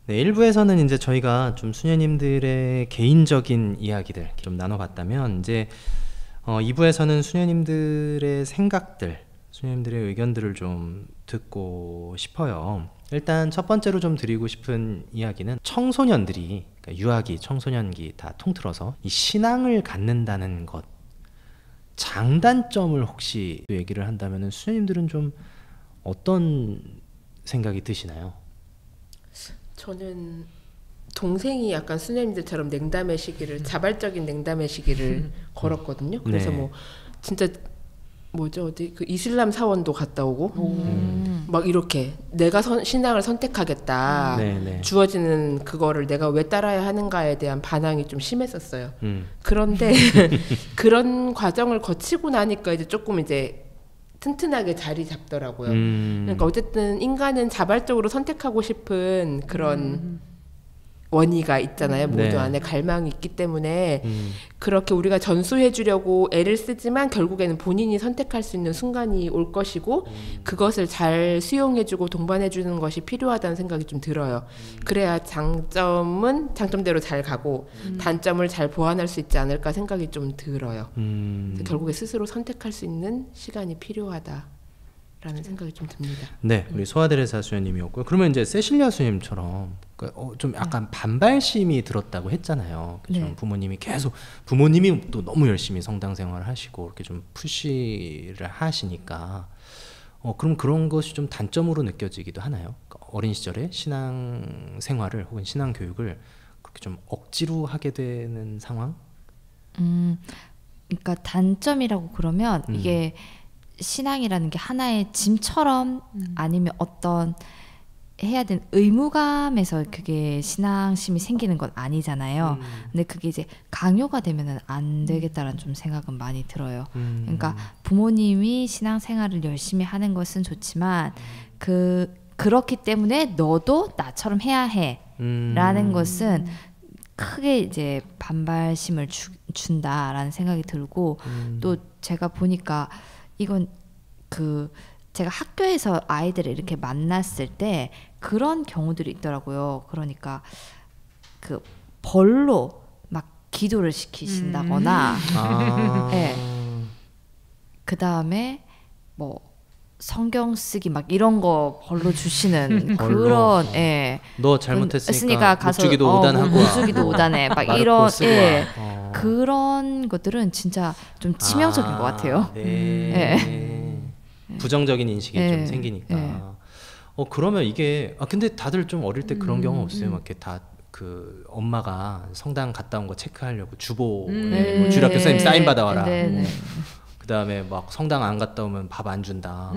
네, 1부에서는 이제 저희가 좀 수녀님들의 개인적인 이야기들 좀 나눠봤다면 이제 2부에서는 수녀님들의 생각들, 수녀님들의 의견들을 좀 듣고 싶어요. 일단 첫 번째로 좀 드리고 싶은 이야기는 청소년들이, 그러니까 유아기, 청소년기 다 통틀어서 이 신앙을 갖는다는 것, 장단점을 혹시 얘기를 한다면 수녀님들은 좀 어떤 생각이 드시나요? 저는 동생이 약간 수녀님들처럼 냉담의 시기를, 자발적인 냉담의 시기를 걸었거든요. 그래서 네. 뭐 진짜 뭐죠, 어디 그 이슬람 사원도 갔다 오고 막 이렇게 내가 신앙을 선택하겠다, 네네. 주어지는 그거를 내가 왜 따라야 하는가에 대한 반항이 좀 심했었어요. 그런데 그런 과정을 거치고 나니까 이제 조금 이제 튼튼하게 자리 잡더라고요. 그러니까 어쨌든 인간은 자발적으로 선택하고 싶은 그런 원의가 있잖아요. 모두 네. 안에 갈망이 있기 때문에 그렇게 우리가 전수해 주려고 애를 쓰지만 결국에는 본인이 선택할 수 있는 순간이 올 것이고 그것을 잘 수용해 주고 동반해 주는 것이 필요하다는 생각이 좀 들어요. 그래야 장점은 장점대로 잘 가고 단점을 잘 보완할 수 있지 않을까 생각이 좀 들어요. 결국에 스스로 선택할 수 있는 시간이 필요하다라는 생각이 좀 듭니다. 네, 우리 소아데레사 수녀님이었고요. 그러면 이제 세실리아 수녀님처럼 좀 약간 반발심이 들었다고 했잖아요. 그죠? 네. 부모님이 또 너무 열심히 성당 생활을 하시고 이렇게 좀 푸시를 하시니까 그럼 그런 것이 좀 단점으로 느껴지기도 하나요? 어린 시절에 신앙 생활을 혹은 신앙 교육을 그렇게 좀 억지로 하게 되는 상황? 그러니까 단점이라고 그러면 이게 신앙이라는 게 하나의 짐처럼 아니면 어떤 해야 되는 의무감에서 그게 신앙심이 생기는 건 아니잖아요. 근데 그게 이제 강요가 되면은 안 되겠다라는 좀 생각은 많이 들어요. 그러니까 부모님이 신앙생활을 열심히 하는 것은 좋지만 그렇기 때문에 너도 나처럼 해야 해라는 것은 크게 이제 반발심을 준다라는 생각이 들고 또 제가 보니까 이건 제가 학교에서 아이들을 이렇게 만났을 때 그런 경우들이 있더라고요. 그러니까 그 벌로 막 기도를 시키신다거나, 네. 그 다음에 뭐 성경 쓰기 막 이런 거 벌로 주시는 그런, 예. 너 잘못했으니까 묵주기도 5단 하고 묵주기도 5단에 막 이런, 예. 그런 것들은 진짜 좀 치명적인 것 같아요. 네. 부정적인 인식이 좀 생기니까. 그러면 이게 근데 다들 좀 어릴 때 그런 경우 없어요? 막 이렇게 다 그 엄마가 성당 갔다 온 거 체크하려고 주보에 뭐 주일학교 선생님 사인 받아와라. 그 다음에 막 성당 안 갔다 오면 밥 안 준다.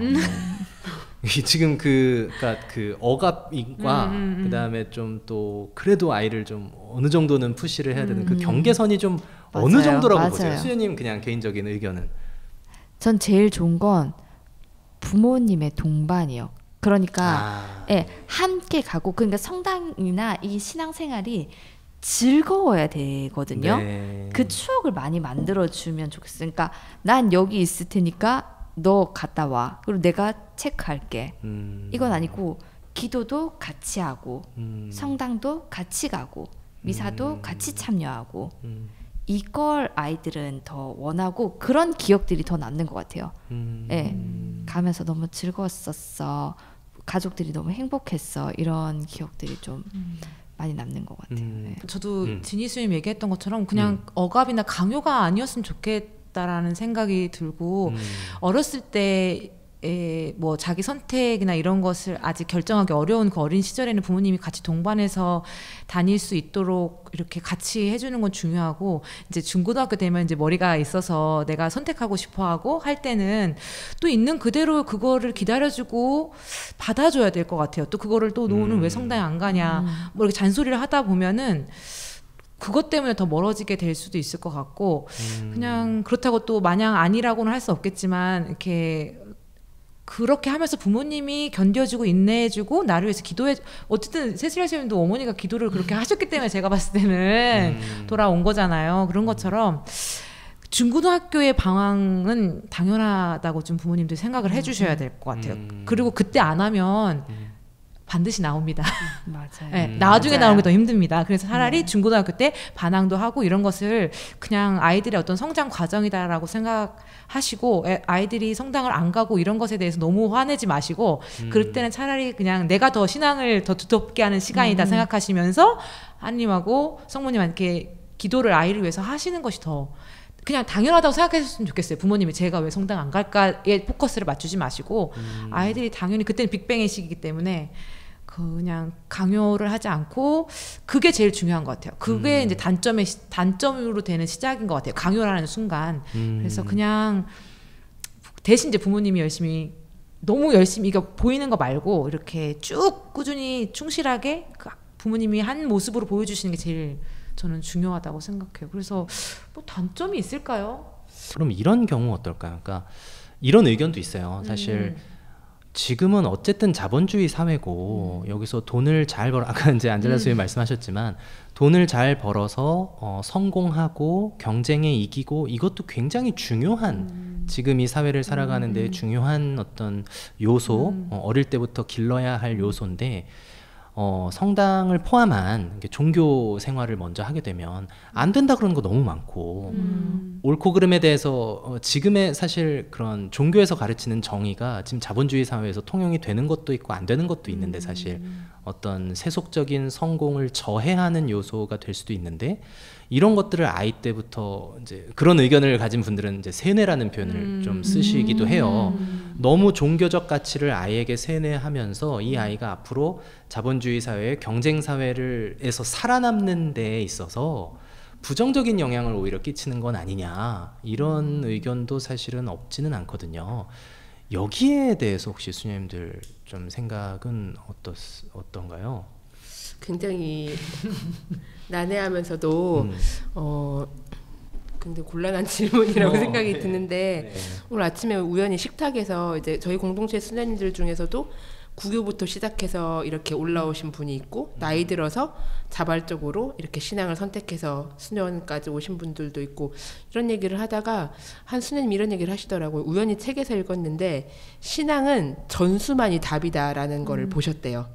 지금 그러니까 그 억압과 그 다음에 좀 또 그래도 아이를 좀 어느 정도는 푸시를 해야 되는 그 경계선이 좀 맞아요. 어느 정도라고 맞아요. 보세요? 수녀님 그냥 개인적인 의견은? 전 제일 좋은 건 부모님의 동반이요. 그러니까 함께 가고, 그러니까 성당이나 이 신앙생활이 즐거워야 되거든요. 네. 그 추억을 많이 만들어주면 좋겠어요. 그러니까 난 여기 있을 테니까 너 갔다 와. 그리고 내가 체크할게. 이건 아니고 기도도 같이 하고 성당도 같이 가고 미사도 같이 참여하고 이걸 아이들은 더 원하고 그런 기억들이 더 남는 것 같아요. 가면서 너무 즐거웠었어. 가족들이 너무 행복했어. 이런 기억들이 좀 많이 남는 것 같아요. 저도 지니스님 얘기했던 것처럼 그냥 억압이나 강요가 아니었으면 좋겠다라는 생각이 들고 어렸을 때 뭐 자기 선택이나 이런 것을 아직 결정하기 어려운 그 어린 시절에는 부모님이 같이 동반해서 다닐 수 있도록 이렇게 같이 해주는 건 중요하고, 이제 중고등학교 되면 이제 머리가 있어서 내가 선택하고 싶어하고 할 때는 또 있는 그대로 그거를 기다려주고 받아줘야 될 것 같아요. 또 그거를 또 너는 왜 성당에 안 가냐 뭐 이렇게 잔소리를 하다 보면은 그것 때문에 더 멀어지게 될 수도 있을 것 같고, 그냥 그렇다고 또 마냥 아니라고는 할 수 없겠지만 이렇게 그렇게 하면서 부모님이 견뎌주고 인내해주고 나를 위해서 기도해, 어쨌든 세실리아 선생님도 어머니가 기도를 그렇게 하셨기 때문에 제가 봤을 때는 돌아온 거잖아요. 그런 것처럼 중고등학교의 방황은 당연하다고 좀 부모님들이 생각을 해주셔야 될 것 같아요. 그리고 그때 안 하면 반드시 나옵니다. 맞아요. 네, 나중에 맞아요. 나오는 게 더 힘듭니다. 그래서 차라리 중고등학교 때 반항도 하고 이런 것을 그냥 아이들의 어떤 성장 과정이다라고 생각하시고 아이들이 성당을 안 가고 이런 것에 대해서 너무 화내지 마시고 그럴 때는 차라리 그냥 내가 더 신앙을 더 두텁게 하는 시간이다 생각하시면서 하나님하고 성모님한테 기도를 아이를 위해서 하시는 것이 더 그냥 당연하다고 생각했으면 좋겠어요. 부모님이 제가 왜 성당 안 갈까에 포커스를 맞추지 마시고 아이들이 당연히 그때는 빅뱅의 시기이기 때문에 그냥 강요를 하지 않고 그게 제일 중요한 것 같아요. 그게 이제 단점으로 되는 시작인 것 같아요. 강요를 하는 순간. 그래서 그냥 대신 이제 부모님이 열심히 너무 열심히 이거 보이는 거 말고 이렇게 쭉 꾸준히 충실하게 그 부모님이 한 모습으로 보여주시는 게 제일 저는 중요하다고 생각해요. 그래서 뭐 단점이 있을까요? 그럼 이런 경우 어떨까요? 그러니까 이런 의견도 있어요. 사실 지금은 어쨌든 자본주의 사회고 여기서 돈을 잘 벌어 아까 이제 안젤라 선생님이 말씀하셨지만 돈을 잘 벌어서 성공하고 경쟁에 이기고 이것도 굉장히 중요한 지금 이 사회를 살아가는 데 중요한 어떤 요소 어릴 때부터 길러야 할 요소인데 성당을 포함한 종교 생활을 먼저 하게 되면 안 된다 그러는 거 너무 많고 옳고 그름에 대해서 지금의 사실 그런 종교에서 가르치는 정의가 지금 자본주의 사회에서 통용이 되는 것도 있고 안 되는 것도 있는데 사실 어떤 세속적인 성공을 저해하는 요소가 될 수도 있는데 이런 것들을 아이 때부터 이제 그런 의견을 가진 분들은 이제 세뇌라는 표현을 좀 쓰시기도 해요. 너무 종교적 가치를 아이에게 세뇌하면서 이 아이가 앞으로 자본주의 사회, 경쟁 사회에서 살아남는 데 있어서 부정적인 영향을 오히려 끼치는 건 아니냐 이런 의견도 사실은 없지는 않거든요. 여기에 대해서 혹시 수녀님들 좀 생각은 어떤가요? 굉장히 난해하면서도 굉장히 곤란한 질문이라고 생각이 드는데 오늘 아침에 우연히 식탁에서 이제 저희 공동체 수녀님들 중에서도 구교부터 시작해서 이렇게 올라오신 분이 있고 나이 들어서 자발적으로 이렇게 신앙을 선택해서 수녀원까지 오신 분들도 있고 이런 얘기를 하다가 한 수녀님이 이런 얘기를 하시더라고요. 우연히 책에서 읽었는데 신앙은 전수만이 답이다라는 거를 보셨대요.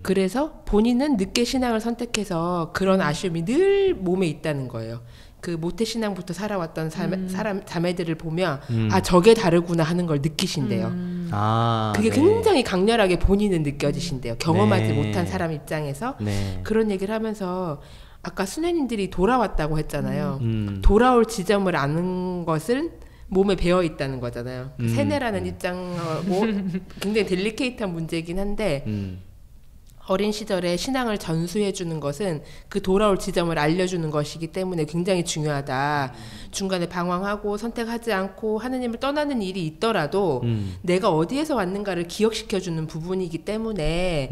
그래서 본인은 늦게 신앙을 선택해서 그런 아쉬움이 늘 몸에 있다는 거예요. 그 모태 신앙부터 살아왔던 자매들을 보면 아 저게 다르구나 하는 걸 느끼신대요. 그게 굉장히 강렬하게 본인은 느껴지신대요. 경험하지 못한 사람 입장에서 그런 얘기를 하면서 아까 수녀님들이 돌아왔다고 했잖아요. 돌아올 지점을 아는 것은 몸에 배어 있다는 거잖아요. 세뇌라는 입장하고 굉장히 델리케이트한 문제이긴 한데 어린 시절에 신앙을 전수해 주는 것은 그 돌아올 지점을 알려주는 것이기 때문에 굉장히 중요하다. 중간에 방황하고 선택하지 않고 하느님을 떠나는 일이 있더라도 내가 어디에서 왔는가를 기억시켜 주는 부분이기 때문에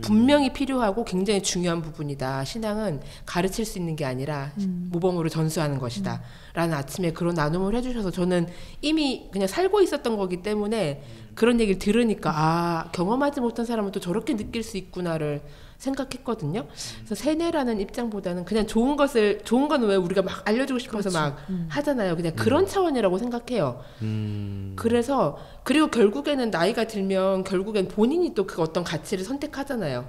분명히 필요하고 굉장히 중요한 부분이다. 신앙은 가르칠 수 있는 게 아니라 모범으로 전수하는 것이다. 라는 아침에 그런 나눔을 해주셔서 저는 이미 그냥 살고 있었던 거기 때문에 그런 얘기를 들으니까 아 경험하지 못한 사람은 또 저렇게 느낄 수 있구나를 생각했거든요. 그래서 세뇌라는 입장보다는 그냥 좋은 거는 왜 우리가 막 알려주고 싶어서 막 하잖아요. 그냥 그런 차원이라고 생각해요. 그래서 그리고 결국에는 나이가 들면 결국엔 본인이 또 그 어떤 가치를 선택하잖아요.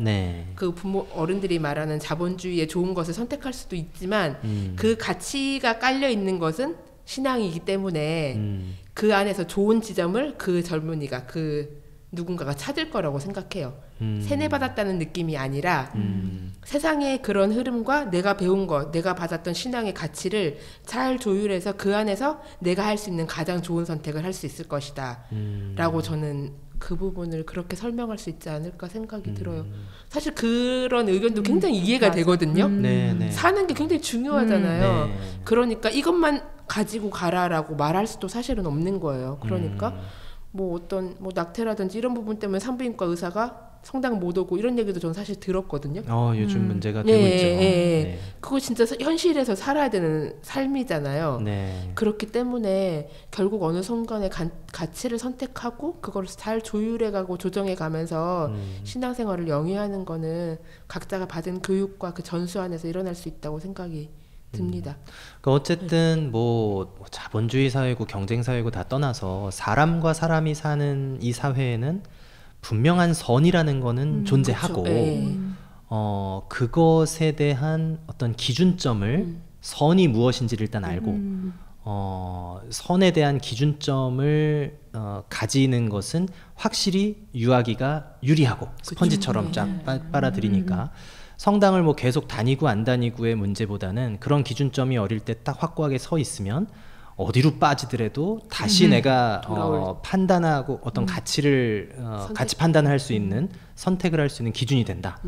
그 부모 어른들이 말하는 자본주의의 좋은 것을 선택할 수도 있지만 그 가치가 깔려 있는 것은 신앙이기 때문에 그 안에서 좋은 지점을 그 젊은이가 그 누군가가 찾을 거라고 생각해요. 세뇌받았다는 느낌이 아니라 세상의 그런 흐름과 내가 배운 것, 내가 받았던 신앙의 가치를 잘 조율해서 그 안에서 내가 할 수 있는 가장 좋은 선택을 할 수 있을 것이다 라고 저는 그 부분을 그렇게 설명할 수 있지 않을까 생각이 들어요. 사실 그런 의견도 굉장히 이해가 되거든요. 사는 게 굉장히 중요하잖아요. 그러니까 이것만 가지고 가라라고 말할 수도 사실은 없는 거예요. 그러니까 뭐 어떤 뭐 낙태라든지 이런 부분 때문에 산부인과 의사가 성당 못 오고 이런 얘기도 저는 사실 들었거든요. 요즘 문제가 되고 있죠. 그거 진짜 현실에서 살아야 되는 삶이잖아요. 그렇기 때문에 결국 어느 순간에 가치를 선택하고 그걸 잘 조율해가고 조정해가면서 신앙생활을 영위하는 거는 각자가 받은 교육과 그 전수 안에서 일어날 수 있다고 생각이 듭니다. 그러니까 어쨌든 뭐 자본주의 사회고 경쟁 사회고 다 떠나서 사람과 사람이 사는 이 사회에는 분명한 선이라는 거는 존재하고 그렇죠. 그것에 대한 어떤 기준점을 선이 무엇인지를 일단 알고 선에 대한 기준점을 가지는 것은 확실히 유아기가 유리하고 스펀지처럼 쫙 빨아들이니까 성당을 뭐 계속 다니고 안 다니고의 문제보다는 그런 기준점이 어릴 때 딱 확고하게 서 있으면 어디로 빠지더라도 다시 내가 판단하고 어떤 가치를 가치 판단할 수 있는 선택을 할 수 있는 기준이 된다.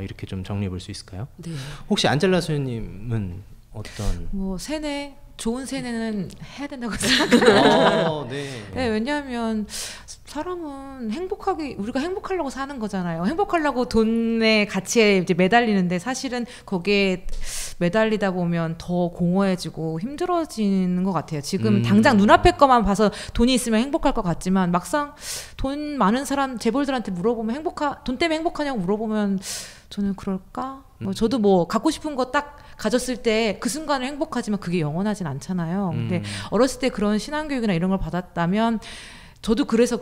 이렇게 좀 정리해 볼 수 있을까요? 네. 혹시 안젤라 소녀님은 어떤 뭐 세뇌 좋은 세뇌는 해야 된다고 생각해요. 네, 왜냐하면 사람은 행복하게 우리가 행복하려고 사는 거잖아요. 행복하려고 돈의 가치에 이제 매달리는데 사실은 거기에 매달리다 보면 더 공허해지고 힘들어지는 것 같아요. 지금 당장 눈앞의 것만 봐서 돈이 있으면 행복할 것 같지만 막상 돈 많은 사람 재벌들한테 물어보면 돈 때문에 행복하냐고 물어보면 저는 그럴까? 저도 뭐 갖고 싶은 거 딱 가졌을 때 그 순간은 행복하지만 그게 영원하진 않잖아요. 근데 어렸을 때 그런 신앙교육이나 이런 걸 받았다면 저도 그래서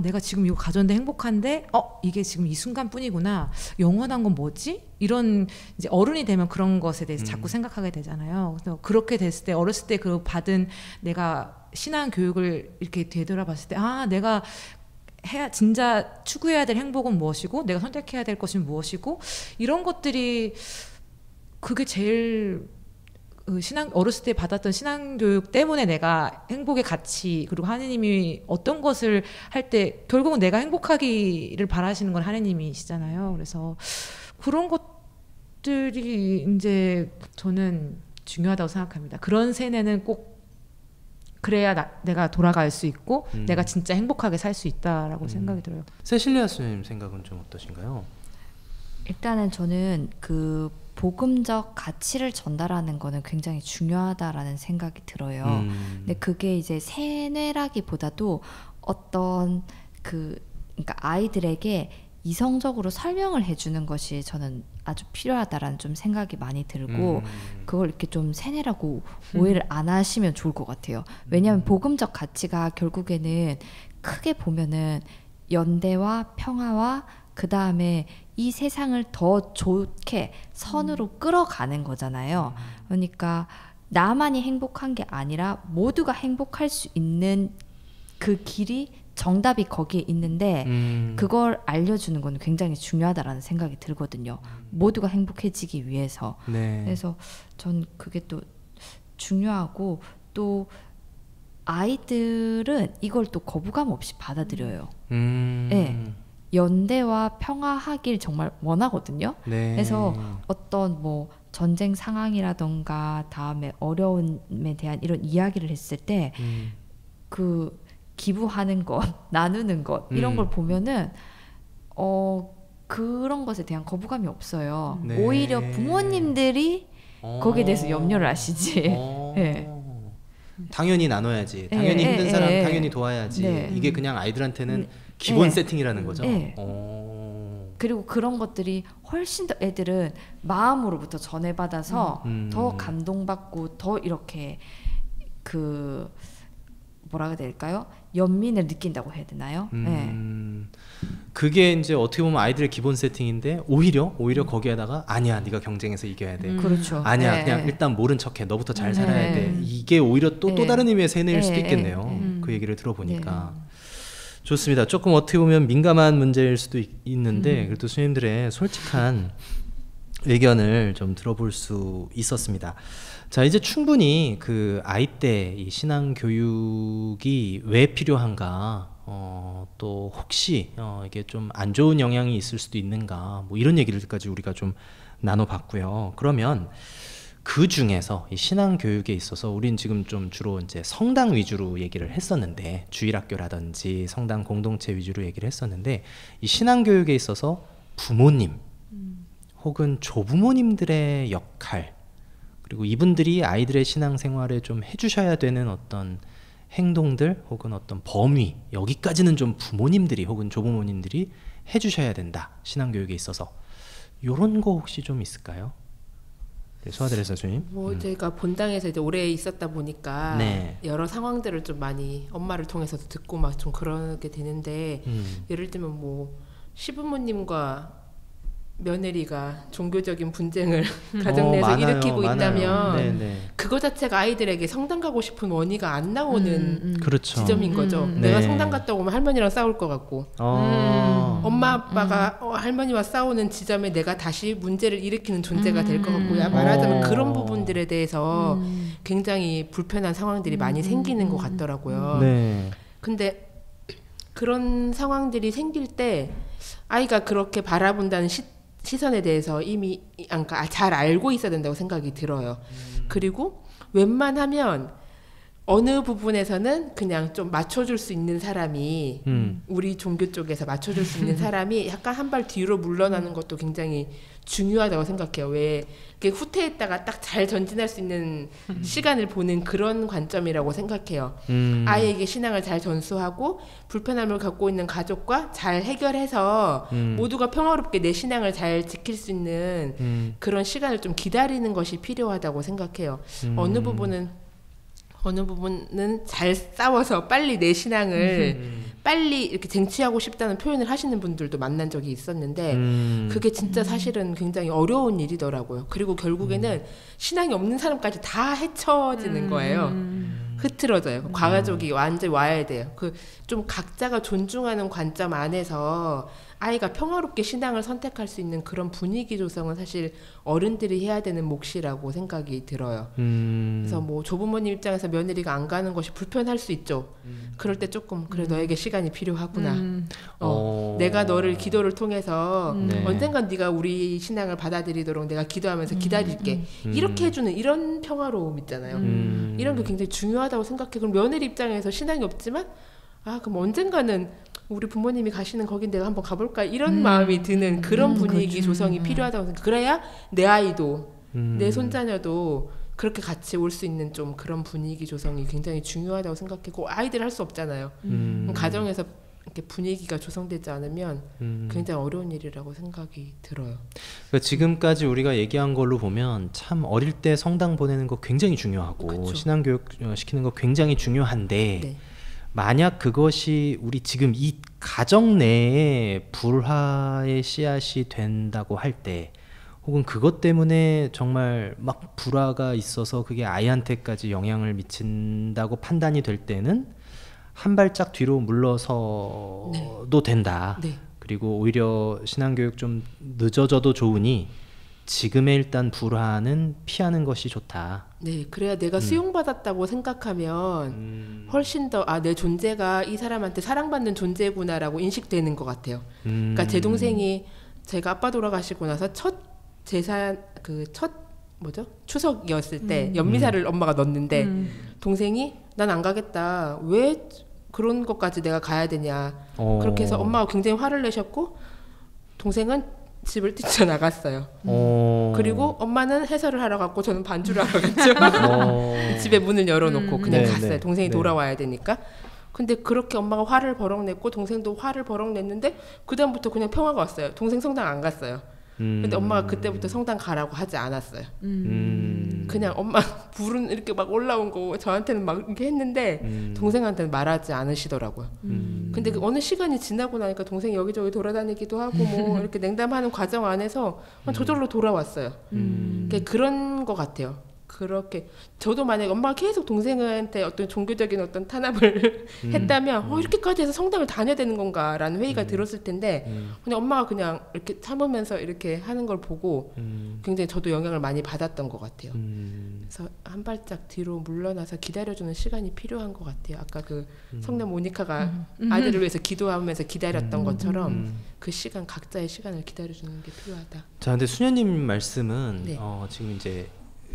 내가 지금 이거 가졌는데 행복한데 이게 지금 이 순간뿐이구나. 영원한 건 뭐지? 이런 이제 어른이 되면 그런 것에 대해서 자꾸 생각하게 되잖아요. 그래서 그렇게 됐을 때 어렸을 때 그 받은 내가 신앙 교육을 이렇게 되돌아봤을 때 내가 진짜 추구해야 될 행복은 무엇이고 내가 선택해야 될 것은 무엇이고 이런 것들이 그게 제일 어렸을 때 받았던 신앙교육 때문에 내가 행복의 가치 그리고 하느님이 어떤 것을 할 때 결국은 내가 행복하기를 바라시는 건 하느님이시잖아요. 그래서 그런 것들이 이제 저는 중요하다고 생각합니다. 그런 세뇌는 꼭 그래야 내가 돌아갈 수 있고 내가 진짜 행복하게 살 수 있다라고 생각이 들어요. 세실리아 선생님 생각은 좀 어떠신가요? 일단은 저는 그 복음적 가치를 전달하는 거는 굉장히 중요하다라는 생각이 들어요. 근데 그게 이제 세뇌라기보다도 어떤 그러니까 아이들에게 이성적으로 설명을 해주는 것이 저는 아주 필요하다라는 좀 생각이 많이 들고 그걸 이렇게 좀 세뇌라고 오해를 안 하시면 좋을 것 같아요. 왜냐하면 복음적 가치가 결국에는 크게 보면은 연대와 평화와 그 다음에 이 세상을 더 좋게 선으로 끌어가는 거잖아요. 그러니까 나만이 행복한 게 아니라 모두가 행복할 수 있는 그 길이 정답이 거기에 있는데 그걸 알려주는 건 굉장히 중요하다라는 생각이 들거든요. 모두가 행복해지기 위해서. 그래서 전 그게 또 중요하고 또 아이들은 이걸 또 거부감 없이 받아들여요. 네. 연대와 평화하길 정말 원하거든요. 그래서 어떤 뭐 전쟁 상황이라던가 다음에 어려움에 대한 이런 이야기를 했을 때 그 기부하는 것, 나누는 것 이런 걸 보면은 그런 것에 대한 거부감이 없어요. 오히려 부모님들이 거기에 대해서 염려를 하시지. 네. 당연히 나눠야지. 당연히 힘든 사람 당연히 도와야지. 이게 그냥 아이들한테는 기본 세팅이라는 거죠. 그리고 그런 것들이 훨씬 더 애들은 마음으로부터 전해받아서 더 감동받고 더 이렇게 뭐라고 해야 될까요? 연민을 느낀다고 해야 되나요? 그게 이제 어떻게 보면 아이들의 기본 세팅인데 오히려 거기에다가 아니야 네가 경쟁에서 이겨야 돼. 그렇죠. 아니야 그냥 일단 모른 척해. 너부터 잘 살아야 돼. 이게 오히려 또 다른 의미의 세뇌일 수도 있겠네요. 그 얘기를 들어보니까. 좋습니다. 조금 어떻게 보면 민감한 문제일 수도 있는데 그래도 스님들의 솔직한 의견을 좀 들어볼 수 있었습니다. 자, 이제 충분히 그 아이 때 이 신앙 교육이 왜 필요한가, 또 혹시 이게 좀 안 좋은 영향이 있을 수도 있는가, 뭐 이런 얘기들까지 우리가 좀 나눠봤고요. 그러면 그 중에서 이 신앙 교육에 있어서 우린 지금 좀 주로 이제 성당 위주로 얘기를 했었는데, 주일학교라든지 성당 공동체 위주로 얘기를 했었는데, 이 신앙 교육에 있어서 부모님 혹은 조부모님들의 역할, 그리고 이분들이 아이들의 신앙생활에 좀 해주셔야 되는 어떤 행동들 혹은 어떤 범위, 여기까지는 좀 부모님들이 혹은 조부모님들이 해주셔야 된다, 신앙교육에 있어서. 요런 거 혹시 좀 있을까요? 네, 소아드레스 교수님. 뭐 제가 본당에서 이제 오래 있었다 보니까 네. 여러 상황들을 좀 많이 엄마를 통해서도 듣고 막 좀 그러게 되는데 예를 들면 뭐 시부모님과 며느리가 종교적인 분쟁을 가정 내에서 많아요, 일으키고 많아요. 있다면 네네. 그거 자체가 아이들에게 성당 가고 싶은 원의가 안 나오는 그렇죠. 지점인 거죠. 네. 내가 성당 갔다 오면 할머니랑 싸울 것 같고 엄마 아빠가 할머니와 싸우는 지점에 내가 다시 문제를 일으키는 존재가 될 것 같고 말하자면 그런 부분들에 대해서 굉장히 불편한 상황들이 많이 생기는 것 같더라고요. 네. 근데 그런 상황들이 생길 때 아이가 그렇게 바라본다는 시선에 대해서 이미 그러니까 잘 알고 있어야 된다고 생각이 들어요. 그리고 웬만하면 어느 부분에서는 그냥 좀 맞춰줄 수 있는 사람이 우리 종교 쪽에서 맞춰줄 수 있는 사람이 약간 한 발 뒤로 물러나는 것도 굉장히 중요하다고 생각해요. 왜 이렇게 후퇴했다가 딱 잘 전진할 수 있는 시간을 보는 그런 관점이라고 생각해요. 아이에게 신앙을 잘 전수하고 불편함을 갖고 있는 가족과 잘 해결해서 모두가 평화롭게 내 신앙을 잘 지킬 수 있는 그런 시간을 좀 기다리는 것이 필요하다고 생각해요. 어느 부분은 잘 싸워서 빨리 내 신앙을 빨리 이렇게 쟁취하고 싶다는 표현을 하시는 분들도 만난 적이 있었는데 그게 진짜 사실은 굉장히 어려운 일이더라고요. 그리고 결국에는 신앙이 없는 사람까지 다 헤쳐지는 거예요. 흐트러져요. 과가족이 완전히 와야 돼요. 그 좀 각자가 존중하는 관점 안에서 아이가 평화롭게 신앙을 선택할 수 있는 그런 분위기 조성은 사실 어른들이 해야 되는 몫이라고 생각이 들어요. 그래서 뭐 조부모님 입장에서 며느리가 안 가는 것이 불편할 수 있죠. 그럴 때 조금 그래 너에게 시간이 필요하구나. 내가 너를 기도를 통해서 언젠간 네가 우리 신앙을 받아들이도록 내가 기도하면서 기다릴게. 이렇게 해주는 이런 평화로움 있잖아요. 이런 게 굉장히 중요하다고 생각해. 그럼 며느리 입장에서 신앙이 없지만 그럼 언젠가는 우리 부모님이 가시는 거긴 내가 한번 가볼까 이런 마음이 드는 그런 분위기 조성이 필요하다고 생각해요. 그래야 내 아이도 내 손자녀도 그렇게 같이 올 수 있는 좀 그런 분위기 조성이 굉장히 중요하다고 생각하고 아이들 할 수 없잖아요. 가정에서 이렇게 분위기가 조성되지 않으면 굉장히 어려운 일이라고 생각이 들어요. 그러니까 지금까지 우리가 얘기한 걸로 보면 참 어릴 때 성당 보내는 거 굉장히 중요하고 그쵸. 신앙교육 시키는 거 굉장히 중요한데 네. 만약 그것이 우리 지금 이 가정 내에 불화의 씨앗이 된다고 할 때 혹은 그것 때문에 정말 막 불화가 있어서 그게 아이한테까지 영향을 미친다고 판단이 될 때는 한 발짝 뒤로 물러서도 된다. 네. 그리고 오히려 신앙교육 좀 늦어져도 좋으니 지금의 일단 불화는 피하는 것이 좋다. 네, 그래야 내가 수용받았다고 생각하면 훨씬 더 내 존재가 이 사람한테 사랑받는 존재구나라고 인식되는 것 같아요. 그러니까 제 동생이 제가 아빠 돌아가시고 나서 첫 제사 추석이었을 때 연미사를 엄마가 넣었는데 동생이 난 안 가겠다. 왜 그런 것까지 내가 가야 되냐. 그렇게 해서 엄마가 굉장히 화를 내셨고 동생은 집을 뛰쳐나갔어요. 그리고 엄마는 해설을 하러 갔고 저는 반주를 하러 갔죠. 집에 문을 열어놓고 그냥 갔어요. 동생이 돌아와야 되니까. 근데 그렇게 엄마가 화를 버럭 냈고 동생도 화를 버럭 냈는데 그 다음부터 그냥 평화가 왔어요. 동생 성당 안 갔어요. 근데 엄마가 그때부터 성당 가라고 하지 않았어요. 그냥 엄마 불은 이렇게 막 올라온 거 저한테는 막 이렇게 했는데 동생한테는 말하지 않으시더라고요. 근데 그 어느 시간이 지나고 나니까 동생이 여기저기 돌아다니기도 하고 뭐 이렇게 냉담하는 과정 안에서 저절로 돌아왔어요. 그러니까 그런 것 같아요. 그렇게 저도 만약에 엄마가 계속 동생한테 어떤 종교적인 어떤 탄압을 했다면 이렇게까지 해서 성당을 다녀야 되는 건가라는 회의가 들었을 텐데 그냥 엄마가 그냥 이렇게 참으면서 이렇게 하는 걸 보고 굉장히 저도 영향을 많이 받았던 것 같아요. 그래서 한 발짝 뒤로 물러나서 기다려주는 시간이 필요한 것 같아요. 아까 그 성남 모니카가 아들을 위해서 기도하면서 기다렸던 것처럼 그 시간 각자의 시간을 기다려주는 게 필요하다. 자, 근데 수녀님 말씀은 네. 지금 이제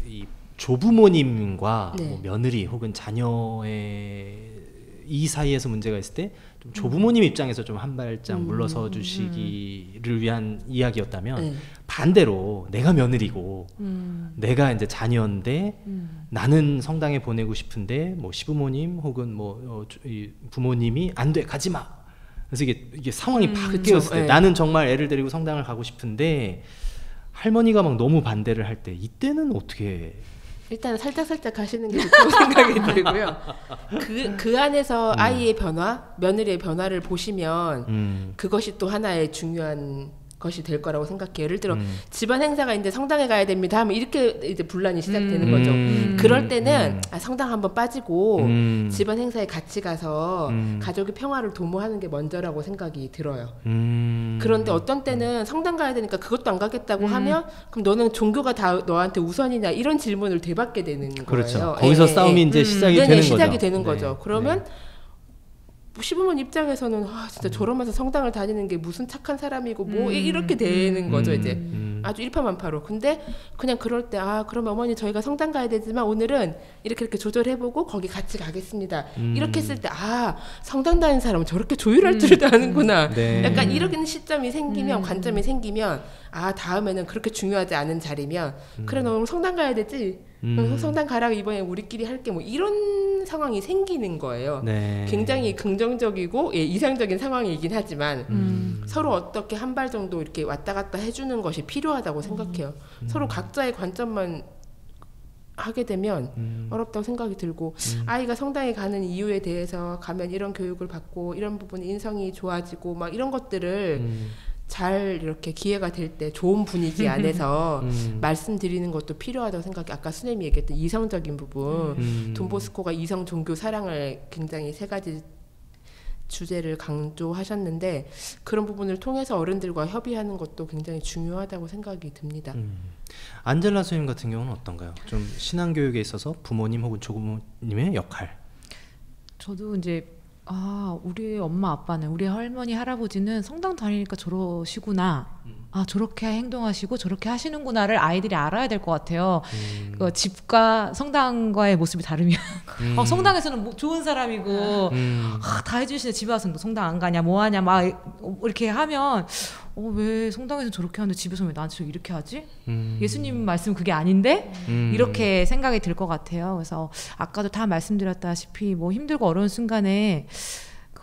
이 조부모님과 네. 뭐 며느리 혹은 자녀의 이 사이에서 문제가 있을 때 좀 조부모님 입장에서 좀 한 발짝 물러서 주시기를 위한 이야기였다면 반대로 내가 며느리고 내가 이제 자녀인데 나는 성당에 보내고 싶은데 뭐 시부모님 혹은 뭐 이 부모님이 안 돼 가지 마. 그래서 이게 상황이 바뀌었을 때 네. 나는 정말 애를 데리고 성당을 가고 싶은데 할머니가 막 너무 반대를 할 때 이때는 어떻게? 일단 살짝 가시는 게 좋다고 생각이 들고요. 그 안에서 아이의 변화, 며느리의 변화를 보시면 그것이 또 하나의 중요한 것이 될 거라고 생각해요. 예를 들어 집안 행사가 있는데 성당에 가야 됩니다 하면 이렇게 이제 분란이 시작되는 거죠. 그럴 때는 성당 한번 빠지고 집안 행사에 같이 가서 가족의 평화를 도모하는 게 먼저라고 생각이 들어요. 그런데 어떤 때는 성당 가야 되니까 그것도 안 가겠다고 하면 그럼 너는 종교가 다 너한테 우선이냐 이런 질문을 되받게 되는 그렇죠. 거예요. 거기서 싸움이 이제 시작이 되는 거죠. 시작이 되는 거죠. 그러면 시부모님 입장에서는 진짜 저러면서 성당을 다니는 게 무슨 착한 사람이고 뭐 이렇게 되는 거죠. 이제 아주 일파만파로. 근데 그냥 그럴 때 그러면 어머니 저희가 성당 가야 되지만 오늘은 이렇게 조절해보고 거기 같이 가겠습니다. 이렇게 했을 때 성당 다니는 사람은 저렇게 조율할 줄도 아는구나. 네. 약간 이런 시점이 생기면 관점이 생기면 다음에는 그렇게 중요하지 않은 자리면 그래 너 오늘 성당 가야 되지. 성당 가라 이번에 우리끼리 할게 뭐 이런 상황이 생기는 거예요. 네. 굉장히 긍정적이고 이상적인 상황이긴 하지만 서로 어떻게 한 발 정도 이렇게 왔다 갔다 해주는 것이 필요하다고 생각해요. 서로 각자의 관점만 하게 되면 어렵다고 생각이 들고 아이가 성당에 가는 이유에 대해서 가면 이런 교육을 받고 이런 부분이 인성이 좋아지고 막 이런 것들을 잘 이렇게 기회가 될 때 좋은 분위기 안에서 말씀드리는 것도 필요하다고 생각해. 아까 수님이 얘기했던 이성적인 부분, 돈보스코가 이성, 종교, 사랑을 굉장히 3가지 주제를 강조하셨는데 그런 부분을 통해서 어른들과 협의하는 것도 굉장히 중요하다고 생각이 듭니다. 안젤라 선생님 같은 경우는 어떤가요? 좀 신앙교육에 있어서 부모님 혹은 조부모님의 역할. 저도 이제 우리 엄마 아빠는 우리 할머니 할아버지는 성당 다니니까 저러시구나. 저렇게 행동하시고 저렇게 하시는구나를 아이들이 알아야 될 것 같아요. 그 집과 성당과의 모습이 다르면 성당에서는 뭐 좋은 사람이고 다 해주시는데 집에 와서 너 성당 안 가냐 뭐 하냐 막 이렇게 하면 왜 성당에서 저렇게 하는데 집에서 왜 나한테 이렇게 하지? 예수님 말씀 그게 아닌데? 이렇게 생각이 들 것 같아요. 그래서 아까도 다 말씀드렸다시피 뭐 힘들고 어려운 순간에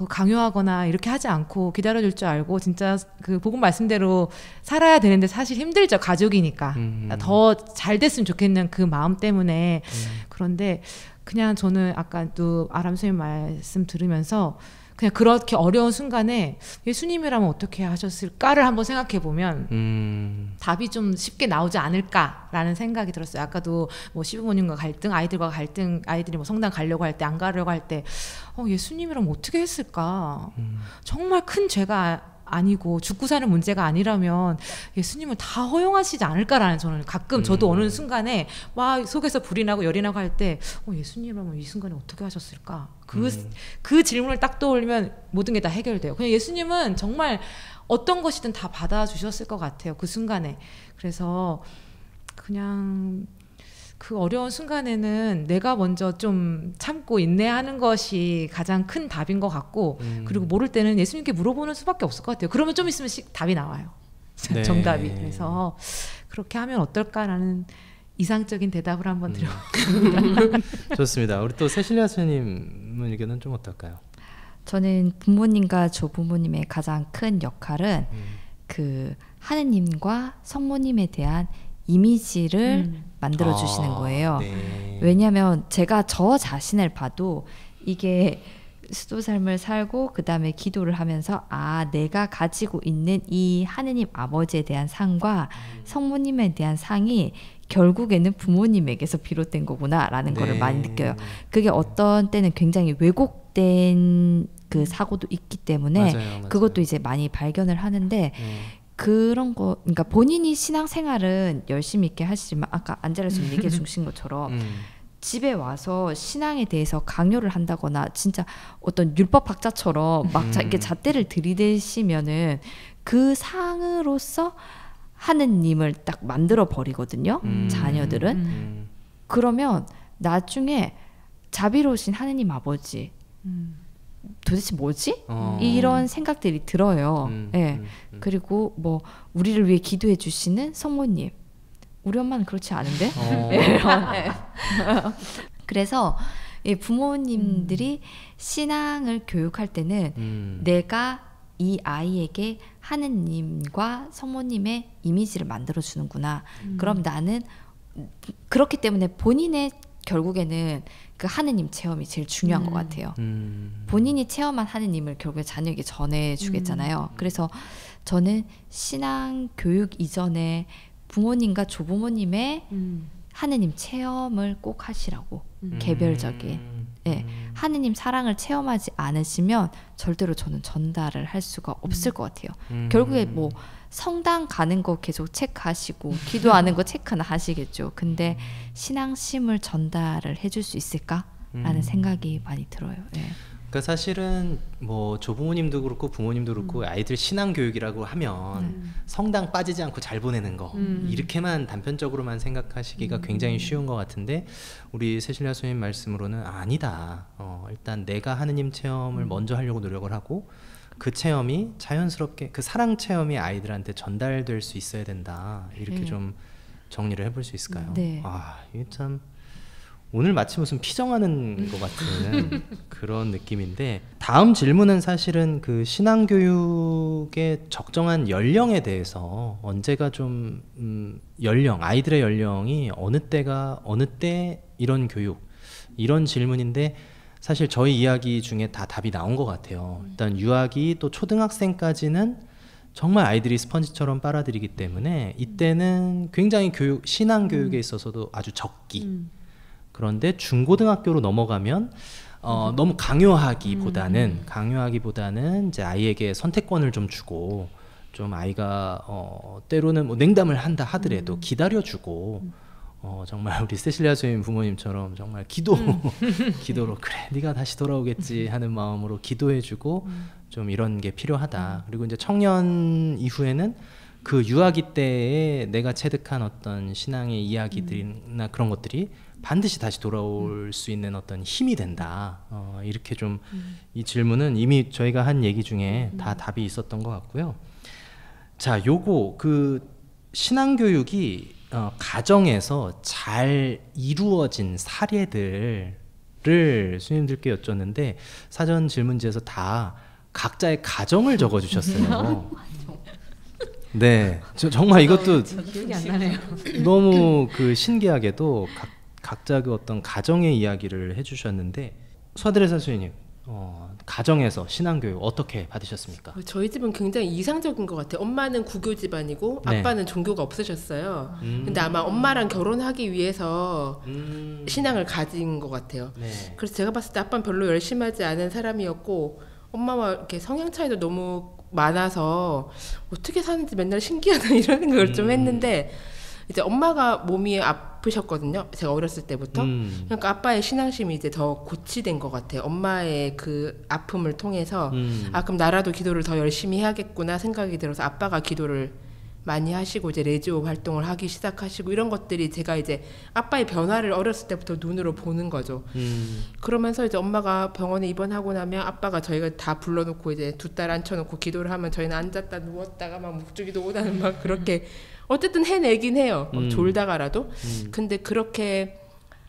강요하거나 이렇게 하지 않고 기다려줄 줄 알고 진짜 그 복음 말씀대로 살아야 되는데 사실 힘들죠. 가족이니까. 더 잘 됐으면 좋겠는 그 마음 때문에. 그런데 그냥 저는 아까도 아람 선생님 말씀 들으면서 그냥 그렇게 어려운 순간에 예수님이라면 어떻게 하셨을까를 한번 생각해 보면 답이 좀 쉽게 나오지 않을까라는 생각이 들었어요. 아까도 뭐 시부모님과 갈등, 아이들과 갈등, 아이들이 뭐 성당 가려고 할 때 안 가려고 할 때 예수님이라면 어떻게 했을까? 정말 큰 죄가 아니고 죽고 사는 문제가 아니라면 예수님을 다 허용하시지 않을까라는 저는 가끔 저도 어느 순간에 막 속에서 불이 나고 열이 나고 할 때 예수님이라면 이 순간에 어떻게 하셨을까? 그 질문을 딱 떠올리면 모든 게 다 해결돼요. 그냥 예수님은 정말 어떤 것이든 다 받아주셨을 것 같아요. 그 순간에. 그래서 그냥 그 어려운 순간에는 내가 먼저 좀 참고 인내하는 것이 가장 큰 답인 것 같고 그리고 모를 때는 예수님께 물어보는 수밖에 없을 것 같아요. 그러면 좀 있으면 답이 나와요. 네. 정답이. 그래서 그렇게 하면 어떨까라는 이상적인 대답을 한번 드려봅니다. 좋습니다. 우리 또 세실리아 선생님 의견은 좀 어떨까요? 저는 부모님과 조부모님의 가장 큰 역할은 그 하느님과 성모님에 대한 이미지를 만들어 주시는 거예요. 네. 왜냐하면 제가 저 자신을 봐도 이게 수도 삶을 살고 그 다음에 기도를 하면서 내가 가지고 있는 이 하느님 아버지에 대한 상과 성모님에 대한 상이 결국에는 부모님에게서 비롯된 거구나라는 거를 많이 느껴요. 그게 어떤 때는 굉장히 왜곡된 그 사고도 있기 때문에 맞아요. 그것도 이제 많이 발견을 하는데 그런 거, 그러니까 본인이 신앙생활은 열심히 있게 하시지만 아까 안젤라 선생님 얘기해 주신 것처럼 집에 와서 신앙에 대해서 강요를 한다거나 진짜 어떤 율법학자처럼 막 이렇게 잣대를 들이대시면은 그 상으로서 하느님을 딱 만들어 버리거든요. 자녀들은. 그러면 나중에 자비로우신 하느님 아버지 도대체 뭐지? 이런 생각들이 들어요. 그리고 뭐 우리를 위해 기도해 주시는 성모님. 우리 엄마는 그렇지 않은데? 그래서 부모님들이 신앙을 교육할 때는 내가 이 아이에게 하느님과 성모님의 이미지를 만들어 주는구나. 그럼 나는 그렇기 때문에 본인의 결국에는 그 하느님 체험이 제일 중요한 것 같아요. 본인이 체험한 하느님을 결국에 자녀에게 전해주겠잖아요. 그래서 저는 신앙 교육 이전에 부모님과 조부모님의 하느님 체험을 꼭 하시라고. 개별적인. 네, 하느님 사랑을 체험하지 않으시면 절대로 저는 전달을 할 수가 없을 것 같아요. 결국에 뭐 성당 가는 거 계속 체크하시고 기도하는 거 체크는 하시겠죠. 근데 신앙심을 전달을 해줄 수 있을까라는 생각이 많이 들어요. 네. 그러니까 사실은 뭐 조부모님도 그렇고 부모님도 그렇고 아이들 신앙 교육이라고 하면 성당 빠지지 않고 잘 보내는 거 이렇게만 단편적으로만 생각하시기가 굉장히 쉬운 것 같은데 우리 세실리아 선생님 말씀으로는 아니다. 일단 내가 하느님 체험을 먼저 하려고 노력을 하고 그 체험이 자연스럽게 그 사랑 체험이 아이들한테 전달될 수 있어야 된다. 이렇게 좀 정리를 해볼 수 있을까요? 네. 아 이게 참 오늘 마치 무슨 피정하는 것 같은 그런 느낌인데 다음 질문은 사실은 그 신앙교육의 적정한 연령에 대해서 언제가 좀 연령 아이들의 연령이 어느 때 이런 교육 이런 질문인데 사실 저희 이야기 중에 다 답이 나온 것 같아요. 일단 유아기 또 초등학생까지는 정말 아이들이 스펀지처럼 빨아들이기 때문에 이때는 굉장히 신앙 교육에 있어서도 아주 적기. 그런데 중고등학교로 넘어가면 너무 강요하기보다는 이제 아이에게 선택권을 좀 주고 좀 아이가 때로는 뭐 냉담을 한다 하더라도 기다려주고 정말 우리 세실리아 선생님 부모님처럼 정말 기도로 그래 네가 다시 돌아오겠지 하는 마음으로 기도해주고 좀 이런 게 필요하다. 그리고 이제 청년 이후에는 그 유아기 때에 내가 체득한 어떤 신앙의 이야기들이나 그런 것들이 반드시 다시 돌아올 수 있는 어떤 힘이 된다. 이렇게 좀 이 질문은 이미 저희가 한 얘기 중에 다 답이 있었던 것 같고요. 자, 요거 그 신앙교육이 가정에서 잘 이루어진 사례들을 스님들께 여쭸는데 사전 질문지에서 다 각자의 가정을 적어주셨어요. 네, 정말 이것도 기억이 안 나네요. 너무 그 신기하게도 각자 그 어떤 가정의 이야기를 해주셨는데 수아드레사 수녀님 가정에서 신앙교육 어떻게 받으셨습니까? 저희 집은 굉장히 이상적인 것 같아요. 엄마는 구교 집안이고 네. 아빠는 종교가 없으셨어요. 근데 아마 엄마랑 결혼하기 위해서 신앙을 가진 것 같아요. 네. 그래서 제가 봤을 때 아빠는 별로 열심히 하지 않은 사람이었고 엄마와 이렇게 성향 차이도 너무 많아서 어떻게 사는지 맨날 신기하다 이런 생각을 좀 했는데 이제 엄마가 몸이 아프셨거든요. 제가 어렸을 때부터. 그러니까 아빠의 신앙심이 이제 더 고취된 것 같아요. 엄마의 그 아픔을 통해서 아 그럼 나라도 기도를 더 열심히 해야겠구나 생각이 들어서 아빠가 기도를 많이 하시고 이제 레지오 활동을 하기 시작하시고 이런 것들이 제가 이제 아빠의 변화를 어렸을 때부터 눈으로 보는 거죠. 그러면서 이제 엄마가 병원에 입원하고 나면 아빠가 저희가 다 불러놓고 이제 두 딸 앉혀놓고 기도를 하면 저희는 앉았다 누웠다가 막 묵주기도 오다는 막 그렇게 어쨌든 해내긴 해요. 졸다가라도. 근데 그렇게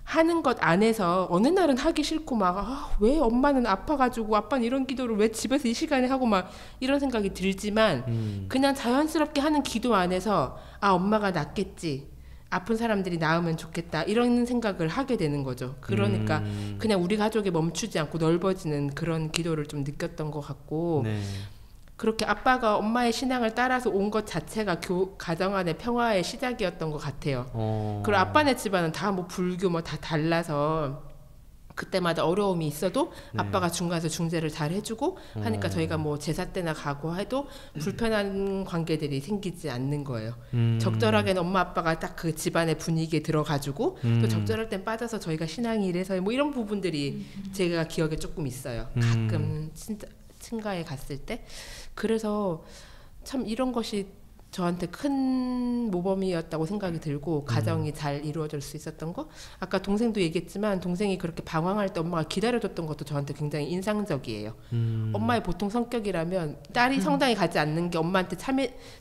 하는 것 안에서 어느 날은 하기 싫고 막 왜 엄마는 아파가지고 아빠는 이런 기도를 왜 집에서 이 시간에 하고 막 이런 생각이 들지만 그냥 자연스럽게 하는 기도 안에서 아 엄마가 낫겠지 아픈 사람들이 나으면 좋겠다 이런 생각을 하게 되는 거죠. 그러니까 그냥 우리 가족에 멈추지 않고 넓어지는 그런 기도를 좀 느꼈던 것 같고 네. 그렇게 아빠가 엄마의 신앙을 따라서 온 것 자체가 가정 안의 평화의 시작이었던 것 같아요. 그리고 아빠네 집안은 다 뭐 불교 뭐 다 달라서 그때마다 어려움이 있어도 네. 아빠가 중간에서 중재를 잘 해주고 하니까 저희가 뭐 제사 때나 가고 해도 불편한 관계들이 생기지 않는 거예요. 적절하게는 엄마 아빠가 딱 그 집안의 분위기에 들어가지고 또 적절할 땐 빠져서 저희가 신앙이 이래서 뭐 이런 부분들이 제가 기억에 조금 있어요. 가끔 친가에 갔을 때. 그래서 참 이런 것이 저한테 큰 모범이었다고 생각이 들고 가정이 잘 이루어질 수 있었던 거. 아까 동생도 얘기했지만 동생이 그렇게 방황할 때 엄마가 기다려줬던 것도 저한테 굉장히 인상적이에요. 엄마의 보통 성격이라면 딸이 성당에 가지 않는 게 엄마한테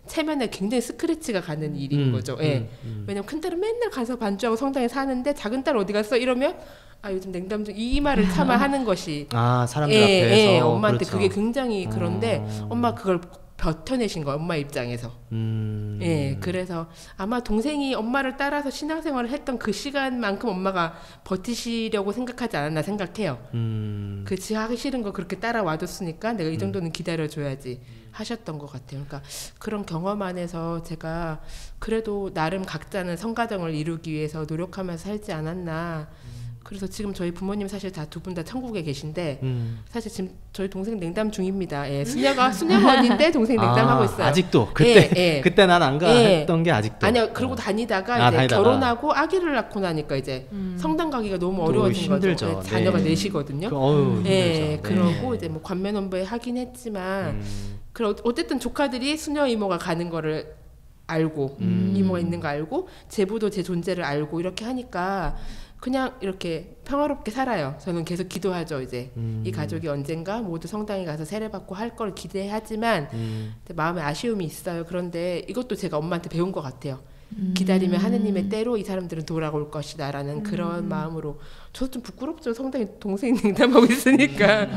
체면에 굉장히 스크래치가 가는 일인 거죠. 예. 왜냐면 큰딸은 맨날 가서 반주하고 성당에 사는데 작은 딸 어디 갔어? 이러면 아 요즘 냉담 중 이 말을 차마 하는 것이 사람들 앞에서 엄마한테 그렇죠. 그게 굉장히 그런데 엄마 그걸 버텨내신 거예요. 엄마 입장에서. 예, 그래서 아마 동생이 엄마를 따라서 신앙생활을 했던 그 시간만큼 엄마가 버티시려고 생각하지 않았나 생각해요. 그치 하기 싫은 거 그렇게 따라와줬으니까 내가 이 정도는 기다려줘야지 하셨던 것 같아요. 그러니까 그런 경험 안에서 제가 그래도 나름 각자는 성가정을 이루기 위해서 노력하면서 살지 않았나. 그래서 지금 저희 부모님 사실 다 두 분 다 천국에 계신데 사실 지금 저희 동생 냉담 중입니다. 예, 수녀가 언니인데 동생 냉담하고 있어요. 아직도 그때 그때 난 안 가 했던 게 아직도. 아니요. 그러고 다니다가 이제 결혼하고 아기를 낳고 나니까 이제 성당 가기가 너무 어려워진 힘들죠. 거죠. 자녀가 넷이거든요. 힘들죠. 그러고 이제 뭐 관면혼부에 하긴 했지만 그럼 어쨌든 조카들이 수녀 이모가 가는 거를 알고 이모가 있는 거 알고 제부도 제 존재를 알고 이렇게 하니까 그냥 이렇게 평화롭게 살아요. 저는 계속 기도하죠. 이제 이 가족이 언젠가 모두 성당에 가서 세례받고 할 걸 기대하지만 마음에 아쉬움이 있어요. 그런데 이것도 제가 엄마한테 배운 것 같아요. 기다리면 하느님의 때로 이 사람들은 돌아올 것이다 라는 그런 마음으로. 저도 좀 부끄럽죠. 성당에 동생이 냉담하고 있으니까.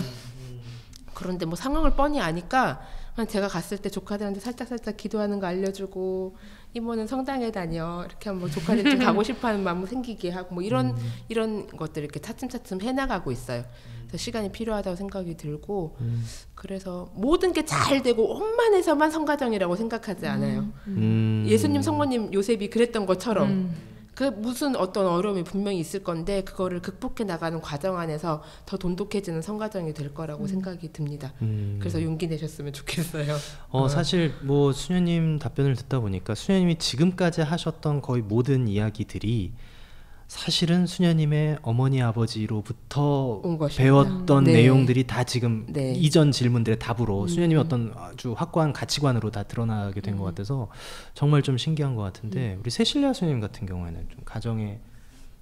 그런데 뭐 상황을 뻔히 아니까 제가 갔을 때 조카들한테 살짝 기도하는 거 알려주고 이모는 성당에 다녀 이렇게 하면 뭐 조카들 좀 가고 싶어하는 마음 생기게 하고 뭐 이런 것들 이렇게 차츰차츰 해나가고 있어요. 그래서 시간이 필요하다고 생각이 들고 그래서 모든 게 잘 되고 원만해서만 성가정이라고 생각하지 않아요. 예수님, 성모님, 요셉이 그랬던 것처럼 그 무슨 어떤 어려움이 분명히 있을 건데 그거를 극복해 나가는 과정 안에서 더 돈독해지는 성가정이 될 거라고 생각이 듭니다. 그래서 용기 내셨으면 좋겠어요. 사실 뭐 수녀님 답변을 듣다 보니까 수녀님이 지금까지 하셨던 거의 모든 이야기들이 사실은 수녀님의 어머니 아버지로부터 배웠던 내용들이 다 지금 이전 질문들의 답으로 수녀님의 어떤 아주 확고한 가치관으로 다 드러나게 된 것 같아서 정말 좀 신기한 것 같은데 우리 세실리아 수녀님 같은 경우에는 좀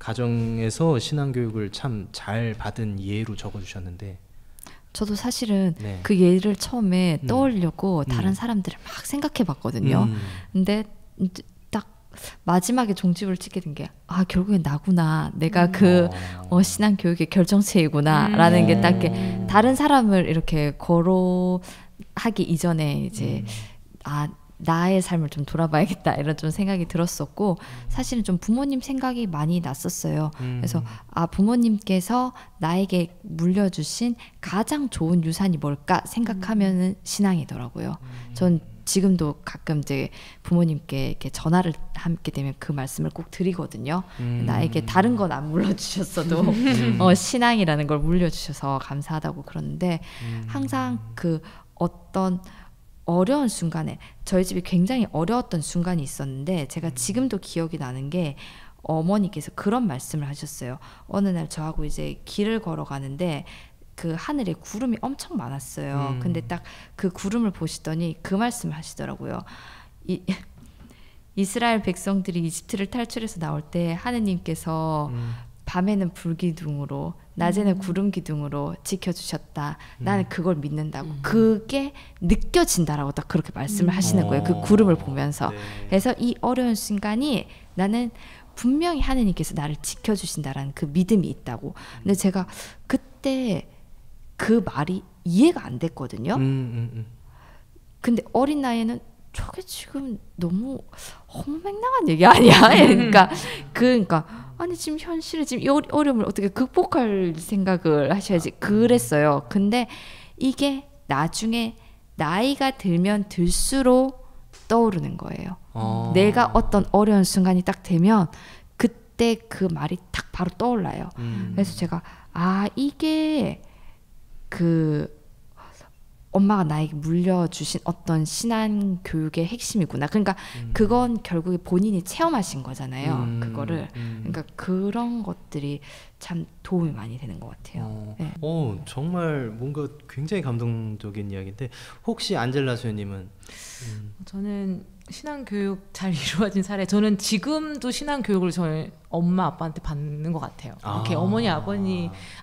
가정에서 신앙교육을 참 잘 받은 예로 적어주셨는데 저도 사실은 그 예를 처음에 떠올리려고 다른 사람들을 막 생각해봤거든요. 근데 마지막에 종집을 찍게 된 게 결국엔 나구나. 내가 신앙 교육의 결정체이구나라는 게 딱 다른 사람을 이렇게 거론하기 이전에 이제 나의 삶을 좀 돌아봐야겠다 이런 좀 생각이 들었었고 사실은 좀 부모님 생각이 많이 났었어요. 그래서 부모님께서 나에게 물려주신 가장 좋은 유산이 뭘까 생각하면은 신앙이더라고요. 전 지금도 가끔 이제 부모님께 이렇게 전화를 하게 되면 그 말씀을 꼭 드리거든요. 나에게 다른 건 안 물려주셨어도 신앙이라는 걸 물려주셔서 감사하다고 그러는데 항상 그 어떤 어려운 순간에 저희 집이 굉장히 어려웠던 순간이 있었는데 제가 지금도 기억이 나는 게 어머니께서 그런 말씀을 하셨어요. 어느 날 저하고 이제 길을 걸어가는데 그 하늘에 구름이 엄청 많았어요. 근데 딱 그 구름을 보시더니 그 말씀을 하시더라고요. 이스라엘 백성들이 이집트를 탈출해서 나올 때 하느님께서 밤에는 불기둥으로 낮에는 구름기둥으로 지켜주셨다. 나는 그걸 믿는다고. 그게 느껴진다라고 딱 그렇게 말씀을 하시는 거예요. 그 구름을 보면서. 그래서 이 어려운 순간이 나는 분명히 하느님께서 나를 지켜주신다라는 그 믿음이 있다고. 근데 제가 그때 그 말이 이해가 안 됐거든요. 근데 어린 나이에는 저게 지금 너무 헛맹랑한 얘기 아니야? 그러니까 아니 지금 현실에 지금 이 어려움을 어떻게 극복할 생각을 하셔야지 그랬어요. 근데 이게 나중에 나이가 들면 들수록 떠오르는 거예요. 내가 어떤 어려운 순간이 딱 되면 그때 그 말이 딱 바로 떠올라요. 그래서 제가 이게 그 엄마가 나에게 물려주신 어떤 신앙 교육의 핵심이구나. 그러니까 그건 결국에 본인이 체험하신 거잖아요. 그거를. 그러니까 그런 것들이 참 도움이 많이 되는 것 같아요. 정말 뭔가 굉장히 감동적인 이야기인데 혹시 안젤라 수녀님은? 저는 신앙 교육 잘 이루어진 사례. 저는 지금도 신앙 교육을 저희 엄마 아빠한테 받는 것 같아요. 이렇게 어머니